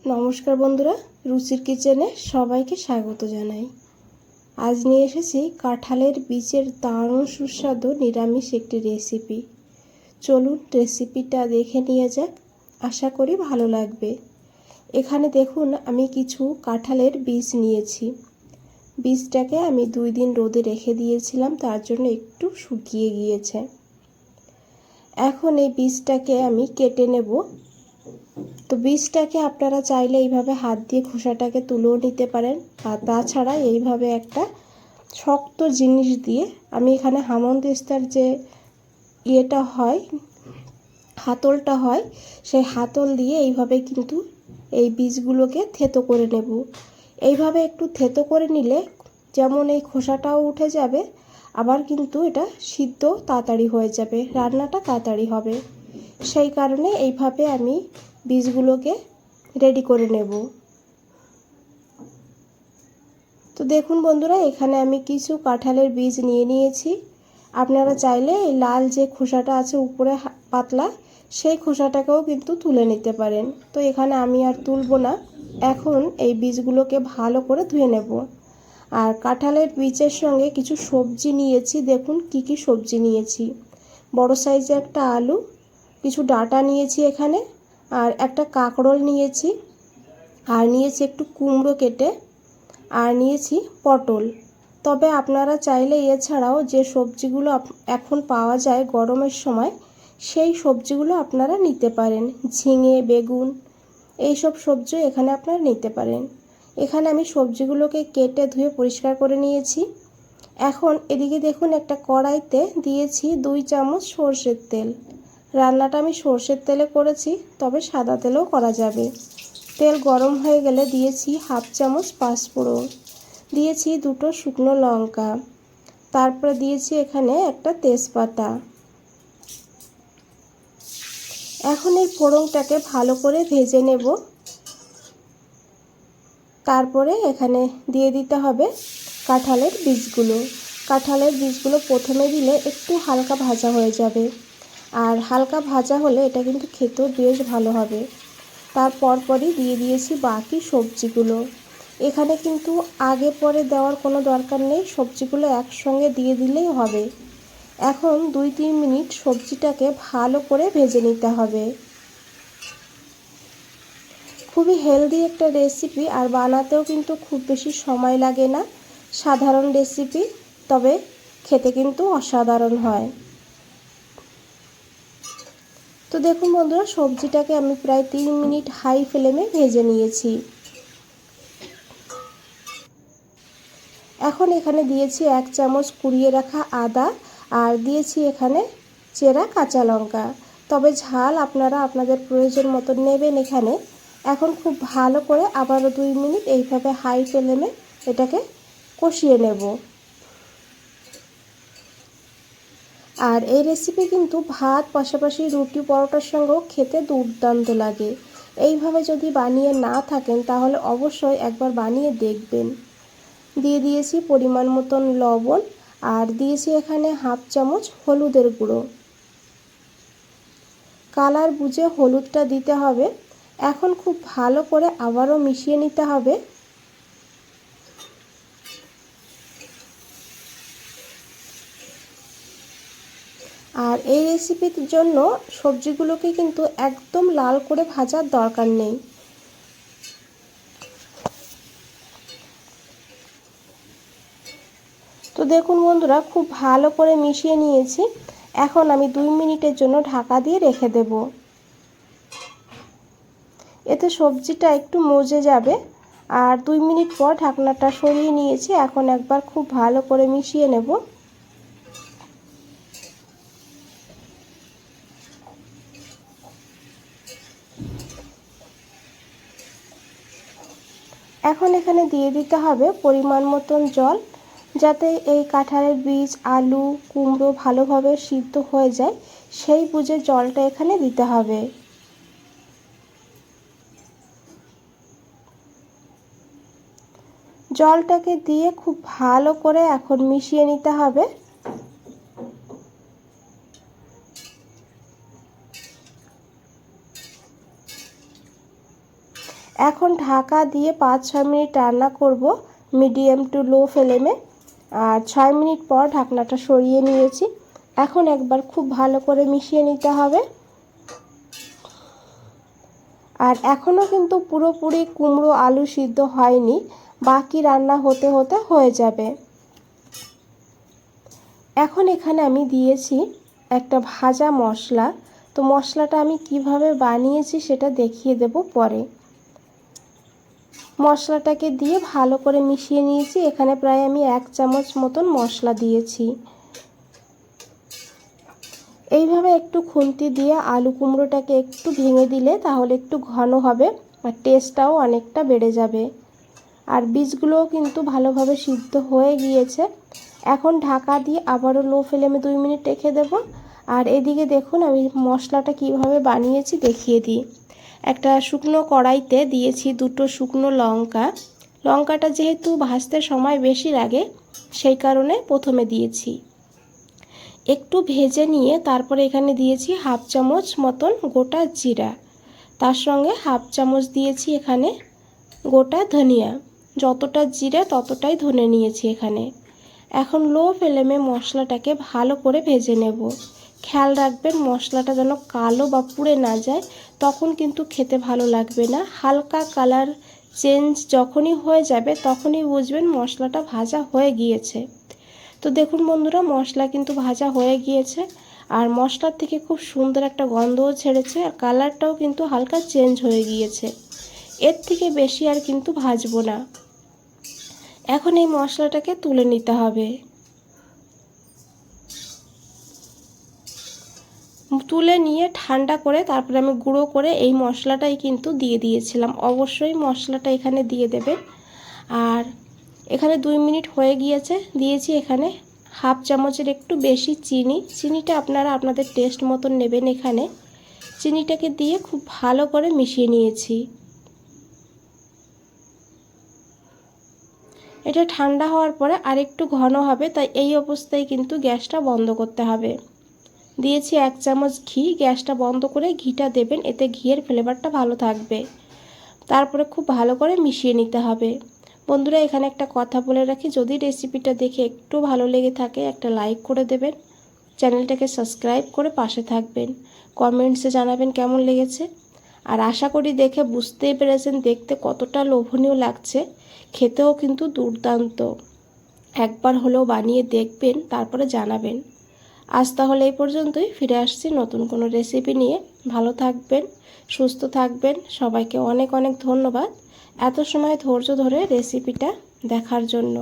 নমস্কার বন্ধুরা, রুচির কিচেনে সবাইকে স্বাগত জানাই। আজ নিয়ে এসেছি কাঁঠালের বীজের দারুণ সুস্বাদু নিরামিষ একটি রেসিপি। চলুন রেসিপিটা দেখে নিয়ে যাক, আশা করি ভালো লাগবে। এখানে দেখুন আমি কিছু কাঁঠালের বীজ নিয়েছি। বীজটাকে আমি 2 দিন রোদে রেখে দিয়েছিলাম, তার জন্য একটু শুকিয়ে গিয়েছে। এখন এই বীজটাকে আমি কেটে নেব। তো বীজটাকে আপনারা চাইলে এইভাবে হাত দিয়ে খোসাটাকে তুলেও নিতে পারেন, আর তাছাড়া এইভাবে একটা শক্ত জিনিস দিয়ে আমি এখানে হামানদিস্তার যে ইয়েটা হয়, হাতলটা হয়, সেই হাতল দিয়ে এইভাবে কিন্তু এই বীজগুলোকে থেতো করে নেব। এইভাবে একটু থেতো করে নিলে যেমন এই খোসাটাও উঠে যাবে, আবার কিন্তু এটা সিদ্ধ তাড়াতাড়ি হয়ে যাবে, রান্নাটা তাড়াতাড়ি হবে। সেই কারণে এইভাবে আমি বীজগুলোকে রেডি করে নেব। তো দেখুন বন্ধুরা, এখানে আমি কিছু কাঁঠালের বীজ নিয়ে নিয়েছি। আপনারা চাইলে এই লাল যে খোসাটা আছে উপরে পাতলা, সেই খোসাটাকেও কিন্তু তুলে নিতে পারেন। তো এখানে আমি আর তুলব না। এখন এই বীজগুলোকে ভালো করে ধুয়ে নেব। আর কাঁঠালের বীজের সঙ্গে কিছু সবজি নিয়েছি। দেখুন কি কি সবজি নিয়েছি। বড় সাইজে একটা আলু, কিছু ডাঁটা নিয়েছি এখানে, আর একটা কাঁকরোল নিয়েছি, আর নিয়েছি একটু কুমড়ো কেটে, আর নিয়েছি পটল। তবে আপনারা চাইলে এছাড়াও যে সবজিগুলো এখন পাওয়া যায় গরমের সময়, সেই সবজিগুলো আপনারা নিতে পারেন। ঝিঙে, বেগুন, এই সব সবজি এখানে আপনারা নিতে পারেন। এখানে আমি সবজিগুলোকে কেটে ধুয়ে পরিষ্কার করে নিয়েছি। এখন এদিকে দেখুন একটা কড়াইতে দিয়েছি 2 চামচ সরষের তেল। রান্নাটা আমি সরষের তেলে করেছি, তবে সাদা তেলেও করা যাবে। তেল গরম হয়ে গেলে দিয়েছি 1/2 চামচ পাঁচফোড়ন, দিয়েছি 2টো শুকনো লঙ্কা, তারপরে দিয়েছি এখানে একটা তেজপাতা। এখন এই ফোড়নটাকে ভালো করে ভেজে নেব। তারপরে এখানে দিয়ে দিতে হবে কাঁঠালের বীজগুলো। কাঁঠালের বীজগুলো প্রথমে দিলে একটু হালকা ভাজা হয়ে যাবে, আর হালকা ভাজা হলে এটা কিন্তু খেতেও বেশ ভালো হবে। তারপরই দিয়ে দিয়েছি বাকি সবজিগুলো। এখানে কিন্তু আগে পরে দেওয়ার কোনো দরকার নেই, সবজিগুলো একসঙ্গে দিয়ে দিলেই হবে। এখন 2-3 মিনিট সবজিটাকে ভালো করে ভেজে নিতে হবে। খুবই হেলদি একটা রেসিপি, আর বানাতেও কিন্তু খুব বেশি সময় লাগে না। সাধারণ রেসিপি, তবে খেতে কিন্তু অসাধারণ হয়। তো দেখুন বন্ধুরা, সবজিটাকে আমি প্রায় 3 মিনিট হাই ফ্লেমে ভেজে নিয়েছি। এখন এখানে দিয়েছি 1 চামচ কুড়িয়ে রাখা আদা, আর দিয়েছি এখানে চেরা কাঁচা লঙ্কা। তবে ঝাল আপনারা আপনাদের প্রয়োজন মতো নেবেন এখানে। এখন খুব ভালো করে আবারও 2 মিনিট এইভাবে হাই ফ্লেমে এটাকে কষিয়ে নেব। আর এই রেসিপি কিন্তু ভাত, পাশাপাশি রুটি, পরোটার সঙ্গেও খেতে দুর্দান্ত লাগে। এইভাবে যদি বানিয়ে না থাকেন তাহলে অবশ্যই একবার বানিয়ে দেখবেন। দিয়ে দিয়েছি পরিমাণ মতন লবণ, আর দিয়েছি এখানে 1/2 চামচ হলুদের গুঁড়ো। কালার বুঝে হলুদটা দিতে হবে। এখন খুব ভালো করে আবারও মিশিয়ে নিতে হবে। আর এই রেসিপির জন্য সবজিগুলোকে কিন্তু একদম লাল করে ভাজার দরকার নেই। তো দেখুন বন্ধুরা, খুব ভালো করে মিশিয়ে নিয়েছি। এখন আমি 2 মিনিটের জন্য ঢাকা দিয়ে রেখে দেব। এতে সবজিটা একটু মজে যাবে। আর 2 মিনিট পর ঢাকনাটা সরিয়ে নিয়েছি। এখন একবার খুব ভালো করে মিশিয়ে নেব। এখন এখানে দিয়ে দিতে হবে পরিমাণ মতন জল, যাতে এই কাঁঠালের বীজ, আলু, কুমড়ো ভালোভাবে সিদ্ধ হয়ে যায়, সেই বুঝে জলটা এখানে দিতে হবে। জলটাকে দিয়ে খুব ভালো করে এখন মিশিয়ে নিতে হবে। এখন ঢাকা দিয়ে 5-6 মিনিট রান্না করব মিডিয়াম টু লো ফ্লেমে। আর 6 মিনিট পর ঢাকনাটা সরিয়ে নিয়েছি। এখন একবার খুব ভালো করে মিশিয়ে নিতে হবে। আর এখনও কিন্তু পুরোপুরি কুমড়ো আলু সিদ্ধ হয়নি, বাকি রান্না হতে হতে হয়ে যাবে। এখন এখানে আমি দিয়েছি একটা ভাজা মশলা। তো মশলাটা আমি কিভাবে বানিয়েছি সেটা দেখিয়ে দেব পরে। মশলাটাকে দিয়ে ভালো করে মিশিয়ে নিয়েছি। এখানে প্রায় আমি 1 চামচ মতন মশলা দিয়েছি। এইভাবে একটু খুন্তি দিয়ে আলু কুমড়োটাকে একটু ভেঙে দিলে তাহলে একটু ঘন হবে আর টেস্টটাও অনেকটা বেড়ে যাবে। আর বীজগুলোও কিন্তু ভালোভাবে সিদ্ধ হয়ে গিয়েছে। এখন ঢাকা দিয়ে আবারও লো ফ্লেমে 2 মিনিট রেখে দেব। আর এদিকে দেখুন আমি মশলাটা কিভাবে বানিয়েছি দেখিয়ে দিই। একটা শুকনো কড়াইতে দিয়েছি 2টো শুকনো লঙ্কা। লঙ্কাটা যেহেতু ভাজতে সময় বেশি লাগে সেই কারণে প্রথমে দিয়েছি। একটু ভেজে নিয়ে তারপরে এখানে দিয়েছি 1/2 চামচ মতন গোটা জিরা। তার সঙ্গে 1/2 চামচ দিয়েছি এখানে গোটা ধনিয়া। যতটা জিরা ততটাই ধনে নিয়েছি এখানে। এখন লো ফ্লেমে মশলাটাকে ভালো করে ভেজে নেব। খেয়াল রাখবেন মশলাটা যেন কালো বা পুড়ে না যায়, তখন কিন্তু খেতে ভালো লাগবে না। হালকা কালার চেঞ্জ যখনই হয়ে যাবে তখনই বুঝবেন মশলাটা ভাজা হয়ে গিয়েছে। তো দেখুন বন্ধুরা মশলা কিন্তু ভাজা হয়ে গিয়েছে আর মশলার থেকে খুব সুন্দর একটা গন্ধও ছেড়েছে আর কালারটাও কিন্তু হালকা চেঞ্জ হয়ে গিয়েছে। এর থেকে বেশি আর কিন্তু ভাজবো না। এখন এই মশলাটাকে তুলে নিতে হবে। তুলে নিয়ে ঠান্ডা করে তারপরে আমি গুঁড়ো করে এই মশলাটাই কিন্তু দিয়ে দিয়েছিলাম। অবশ্যই মশলাটা এখানে দিয়ে দেবেন। আর এখানে 2 মিনিট হয়ে গিয়েছে। দিয়েছি এখানে 1/2 চামচের একটু বেশি চিনি। চিনিটা আপনারা আপনাদের টেস্ট মতন নেবেন। এখানে চিনিটাকে দিয়ে খুব ভালো করে মিশিয়ে নিয়েছি। এটা ঠান্ডা হওয়ার পরে আরেকটু ঘন হবে, তাই এই অবস্থায় কিন্তু গ্যাসটা বন্ধ করতে হবে। দিয়েছি 1 চামচ ঘি। গ্যাসটা বন্ধ করে ঘিটা দেবেন, এতে ঘিয়ের ফ্লেভারটা ভালো থাকবে। তারপরে খুব ভালো করে মিশিয়ে নিতে হবে। বন্ধুরা এখানে একটা কথা বলে রাখি, যদি রেসিপিটা দেখে একটু ভালো লেগে থাকে একটা লাইক করে দেবেন, চ্যানেলটাকে সাবস্ক্রাইব করে পাশে থাকবেন, কমেন্টসে জানাবেন কেমন লেগেছে। আর আশা করি দেখে বুঝতেই পেরেছেন দেখতে কতটা লোভনীয় লাগছে, খেতেও কিন্তু দুর্দান্ত। একবার হলেও বানিয়ে দেখবেন, তারপরে জানাবেন। আজ তাহলে এই পর্যন্তই। ফিরে আসছি নতুন কোনো রেসিপি নিয়ে। ভালো থাকবেন, সুস্থ থাকবেন। সবাইকে অনেক অনেক ধন্যবাদ এত সময় ধৈর্য ধরে রেসিপিটা দেখার জন্য।